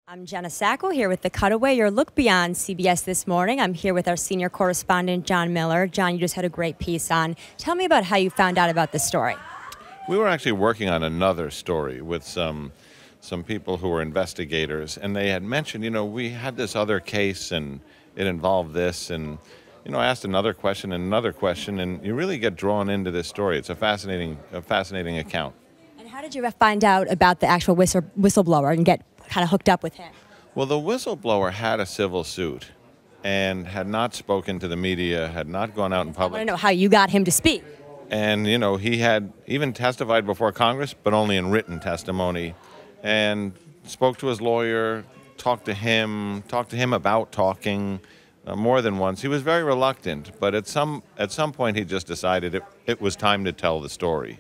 I'm Jenna Sakwa here with The Cutaway, your look beyond CBS This Morning. I'm here with our senior correspondent, John Miller. John, you just had a great piece on. Tell me about how you found out about this story. We were actually working on another story with some people who were investigators, and they had mentioned, we had this other case and it involved this, and I asked another question, and you really get drawn into this story. It's a fascinating account. And how did you find out about the actual whistleblower and get kind of hooked up with him? Well, the whistleblower had a civil suit and had not spoken to the media, had not gone out in public. I want to know how you got him to speak. And, he had even testified before Congress, but only in written testimony, and spoke to his lawyer, talked to him about talking more than once. He was very reluctant, but at some point he just decided it was time to tell the story.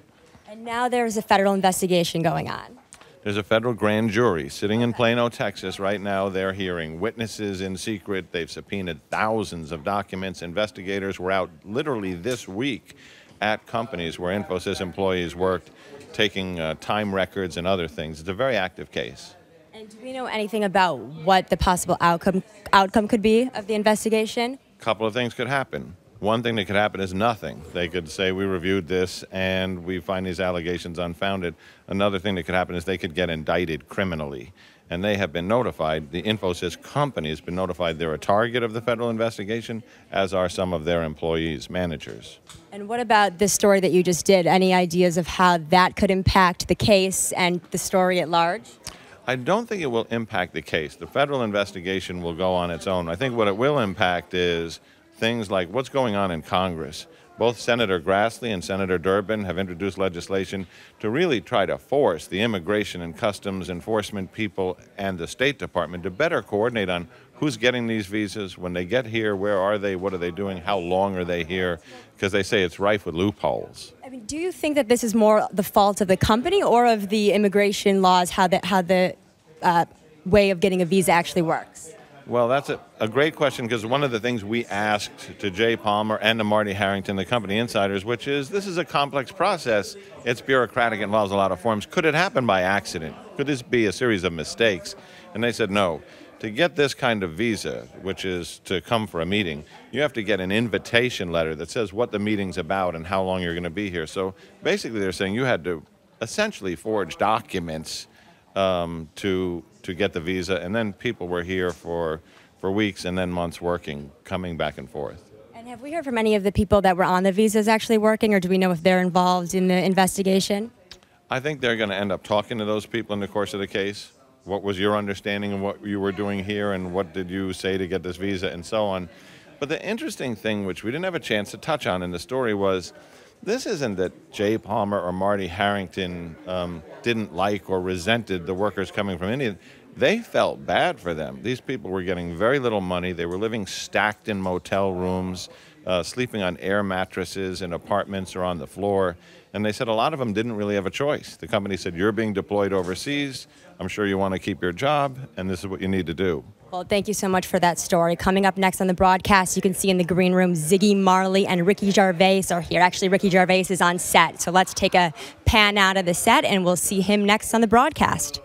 And now there's a federal investigation going on. There's a federal grand jury sitting in Plano, Texas right now. They're hearing witnesses in secret. They've subpoenaed thousands of documents. Investigators were out literally this week at companies where Infosys employees worked, taking time records and other things. It's a very active case. And do we know anything about what the possible outcome could be of the investigation? A couple of things could happen. One thing that could happen is nothing. They could say, we reviewed this and we find these allegations unfounded. Another thing that could happen is they could get indicted criminally. And they have been notified, the Infosys company has been notified they're a target of the federal investigation, as are some of their employees, managers. And what about this story that you just did? Any ideas of how that could impact the case and the story at large? I don't think it will impact the case. The federal investigation will go on its own. I think what it will impact is things like what's going on in Congress. Both Senator Grassley and Senator Durbin have introduced legislation to really try to force the immigration and customs enforcement people and the State Department to better coordinate on who's getting these visas, when they get here, where are they, what are they doing, how long are they here, because they say it's rife with loopholes. I mean, do you think that this is more the fault of the company or of the immigration laws, how the way of getting a visa actually works? Well, that's a great question, because one of the things we asked to Jay Palmer and to Marty Harrington, the company insiders, which is, this is a complex process. It's bureaucratic, involves a lot of forms. Could it happen by accident? Could this be a series of mistakes? And they said no. To get this kind of visa, which is to come for a meeting, you have to get an invitation letter that says what the meeting's about and how long you're going to be here. So basically they're saying you had to essentially forge documents to get the visa, and then people were here for weeks and then months working, coming back and forth. And have we heard from any of the people that were on the visas actually working, or do we know if they're involved in the investigation? I think they're going to end up talking to those people in the course of the case. What was your understanding of what you were doing here, and what did you say to get this visa, and so on. But the interesting thing, which we didn't have a chance to touch on in the story, was this isn't that Jay Palmer or Marty Harrington didn't like or resented the workers coming from India. They felt bad for them. These people were getting very little money. They were living stacked in motel rooms, sleeping on air mattresses in apartments or on the floor. And they said a lot of them didn't really have a choice. The company said, you're being deployed overseas. I'm sure you want to keep your job, and this is what you need to do. Well, thank you so much for that story. Coming up next on the broadcast, you can see in the green room, Ziggy Marley and Ricky Gervais are here. Actually, Ricky Gervais is on set. So let's take a pan out of the set, and we'll see him next on the broadcast.